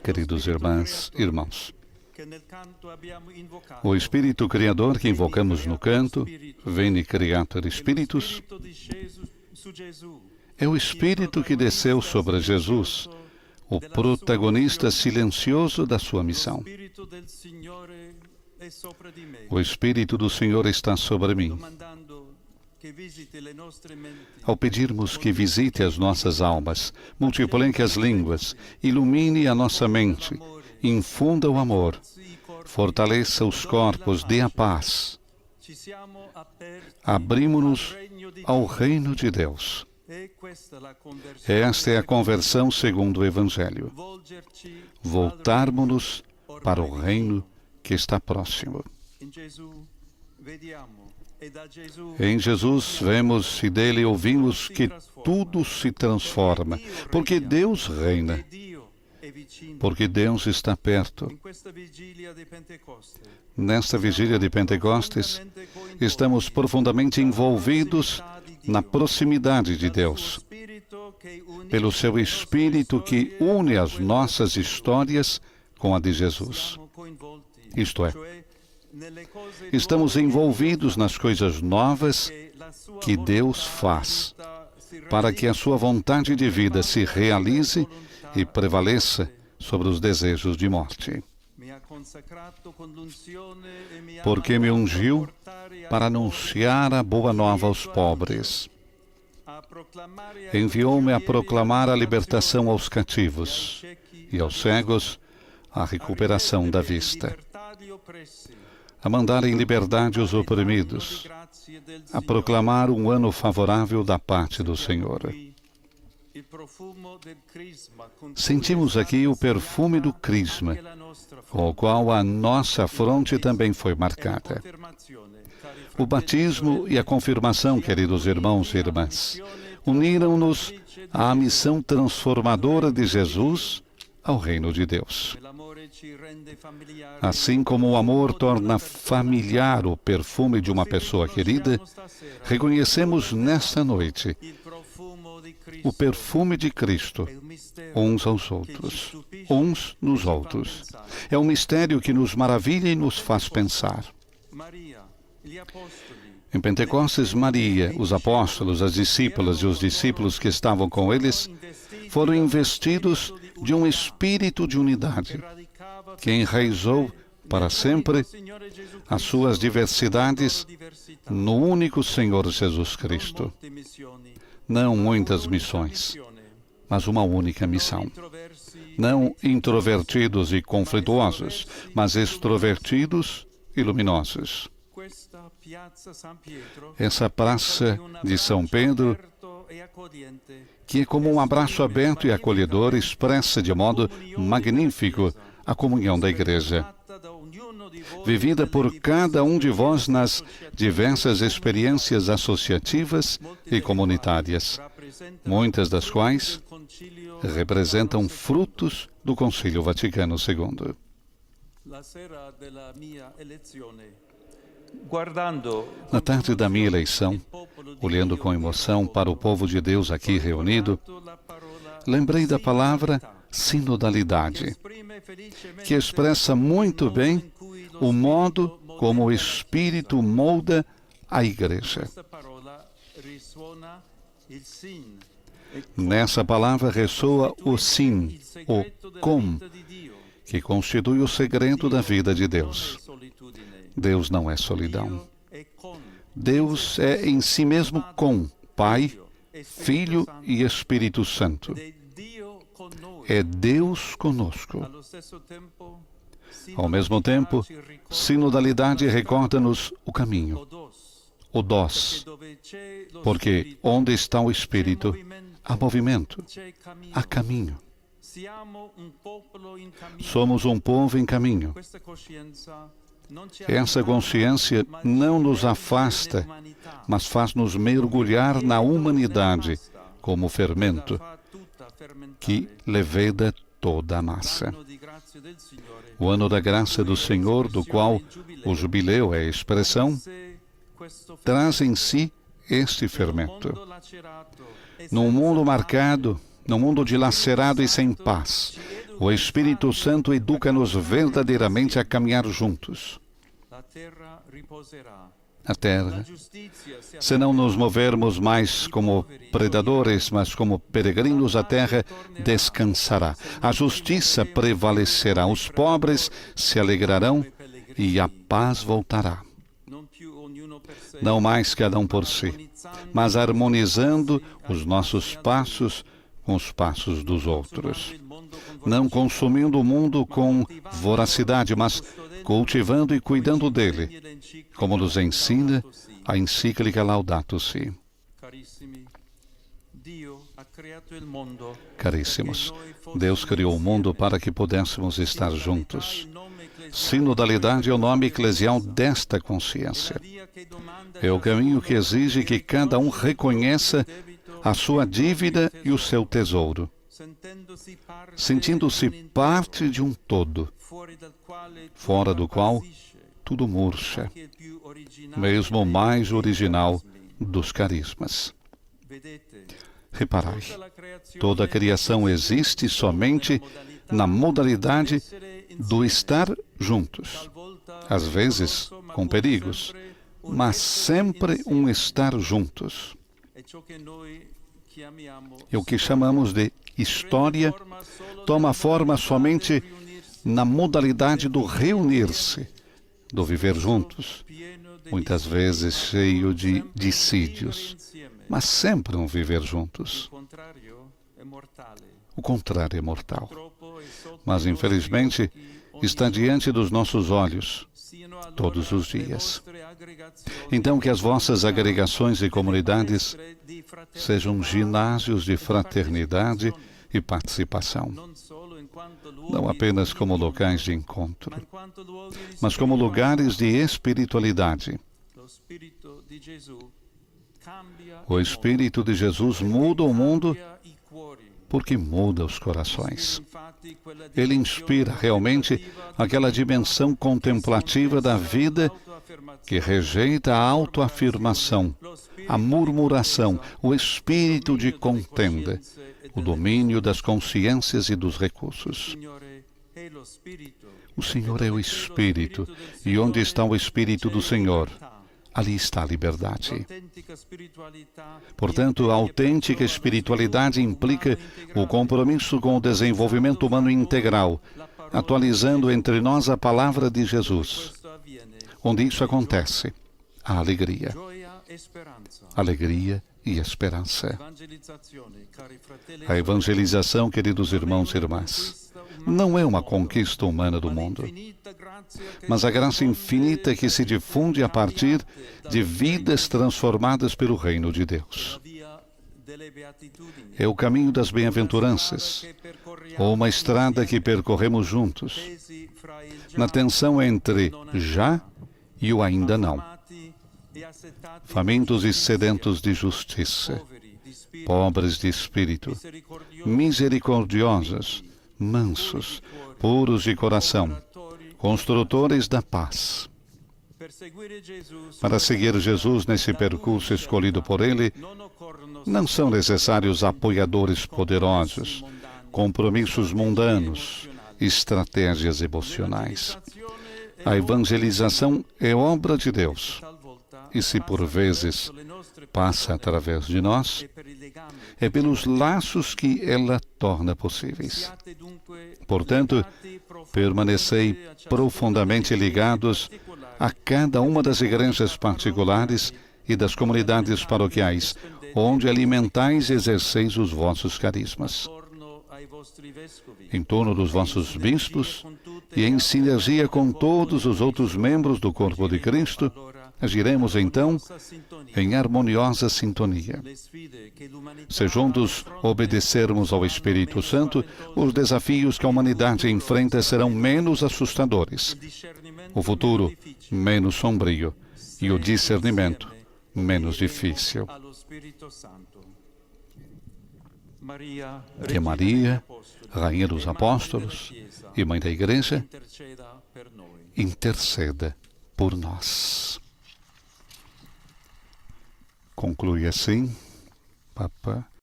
Queridos irmãs e irmãos, o Espírito Criador que invocamos no canto, Veni Creator Spiritus, é o Espírito que desceu sobre Jesus, o protagonista silencioso da sua missão. O Espírito do Senhor está sobre mim. Ao pedirmos que visite as nossas almas, multiplique as línguas, ilumine a nossa mente, infunda o amor, fortaleça os corpos, dê a paz. Abrimos-nos ao reino de Deus. Esta é a conversão segundo o Evangelho. Voltarmos-nos para o reino que está próximo. Em Jesus vemos e dele ouvimos que tudo se transforma, porque Deus reina, porque Deus está perto. Nesta vigília de Pentecostes, estamos profundamente envolvidos na proximidade de Deus, pelo seu Espírito que une as nossas histórias com a de Jesus. Isto é, estamos envolvidos nas coisas novas que Deus faz, para que a sua vontade de vida se realize e prevaleça sobre os desejos de morte. Porque me ungiu para anunciar a boa nova aos pobres. Enviou-me a proclamar a libertação aos cativos e aos cegos a recuperação da vista, a mandar em liberdade os oprimidos, a proclamar um ano favorável da parte do Senhor. Sentimos aqui o perfume do crisma, com o qual a nossa fronte também foi marcada. O batismo e a confirmação, queridos irmãos e irmãs, uniram-nos à missão transformadora de Jesus ao reino de Deus. Assim como o amor torna familiar o perfume de uma pessoa querida, reconhecemos nesta noite o perfume de Cristo, uns aos outros, uns nos outros. É um mistério que nos maravilha e nos faz pensar. Em Pentecostes, Maria, os apóstolos, as discípulas e os discípulos que estavam com eles foram investidos de um espírito de unidade, que enraizou para sempre as suas diversidades no único Senhor Jesus Cristo. Não muitas missões, mas uma única missão. Não introvertidos e conflituosos, mas extrovertidos e luminosos. Essa praça de São Pedro, que é como um abraço aberto e acolhedor, expressa de modo magnífico a comunhão da Igreja, vivida por cada um de vós nas diversas experiências associativas e comunitárias, muitas das quais representam frutos do Concílio Vaticano II. Na tarde da minha eleição, olhando com emoção para o povo de Deus aqui reunido, lembrei da palavra sinodalidade, que expressa muito bem o modo como o Espírito molda a Igreja. Nessa palavra ressoa o sim, o com, que constitui o segredo da vida de Deus. Deus não é solidão. Deus é em si mesmo com Pai, Filho e Espírito Santo. É Deus conosco. Ao mesmo tempo, sinodalidade recorda-nos o caminho, o dós, porque onde está o Espírito, há movimento, há caminho. Somos um povo em caminho. Essa consciência não nos afasta, mas faz-nos mergulhar na humanidade como fermento que leveda toda a massa. O ano da graça do Senhor, do qual o jubileu é a expressão, traz em si este fermento. Num mundo marcado No mundo dilacerado e sem paz, o Espírito Santo educa-nos verdadeiramente a caminhar juntos. A terra, se não nos movermos mais como predadores, mas como peregrinos, a terra descansará. A justiça prevalecerá, os pobres se alegrarão e a paz voltará. Não mais cada um por si, mas harmonizando os nossos passos com os passos dos outros. Não consumindo o mundo com voracidade, mas cultivando e cuidando dele, como nos ensina a encíclica Laudato Si. Caríssimos, Deus criou o mundo para que pudéssemos estar juntos. Sinodalidade é o nome eclesial desta consciência. É o caminho que exige que cada um reconheça a sua dívida e o seu tesouro, sentindo-se parte de um todo, fora do qual tudo murcha, mesmo o mais original dos carismas. Reparai, toda a criação existe somente na modalidade do estar juntos, às vezes com perigos, mas sempre um estar juntos. E o que chamamos de história toma forma somente na modalidade do reunir-se, do viver juntos, muitas vezes cheio de dissídios, mas sempre um viver juntos. O contrário é mortal. Mas, infelizmente, está diante dos nossos olhos todos os dias. Então, que as vossas agregações e comunidades sejam ginásios de fraternidade e participação, não apenas como locais de encontro, mas como lugares de espiritualidade. O Espírito de Jesus muda o mundo porque muda os corações. Ele inspira realmente aquela dimensão contemplativa da vida que rejeita a autoafirmação, a murmuração, o espírito de contenda, o domínio das consciências e dos recursos. O Senhor é o Espírito, e onde está o Espírito do Senhor, ali está a liberdade. Portanto, a autêntica espiritualidade implica o compromisso com o desenvolvimento humano integral, atualizando entre nós a palavra de Jesus. Onde isso acontece, há alegria. Alegria e esperança. A evangelização, queridos irmãos e irmãs, não é uma conquista humana do mundo, mas a graça infinita que se difunde a partir de vidas transformadas pelo reino de Deus. É o caminho das bem-aventuranças, ou uma estrada que percorremos juntos, na tensão entre já e o ainda não. Famintos e sedentos de justiça, pobres de espírito, misericordiosos, mansos, puros de coração, construtores da paz. Para seguir Jesus nesse percurso escolhido por Ele, não são necessários apoiadores poderosos, compromissos mundanos, estratégias emocionais. A evangelização é obra de Deus. E se por vezes passa através de nós, é pelos laços que ela torna possíveis. Portanto, permanecei profundamente ligados a cada uma das igrejas particulares e das comunidades paroquiais, onde alimentais e exerceis os vossos carismas. Em torno dos vossos bispos e em sinergia com todos os outros membros do corpo de Cristo, agiremos então em harmoniosa sintonia. Se juntos obedecermos ao Espírito Santo, os desafios que a humanidade enfrenta serão menos assustadores, o futuro menos sombrio e o discernimento menos difícil. Que Maria, Rainha dos Apóstolos e Mãe da Igreja, interceda por nós. Conclui assim, Papa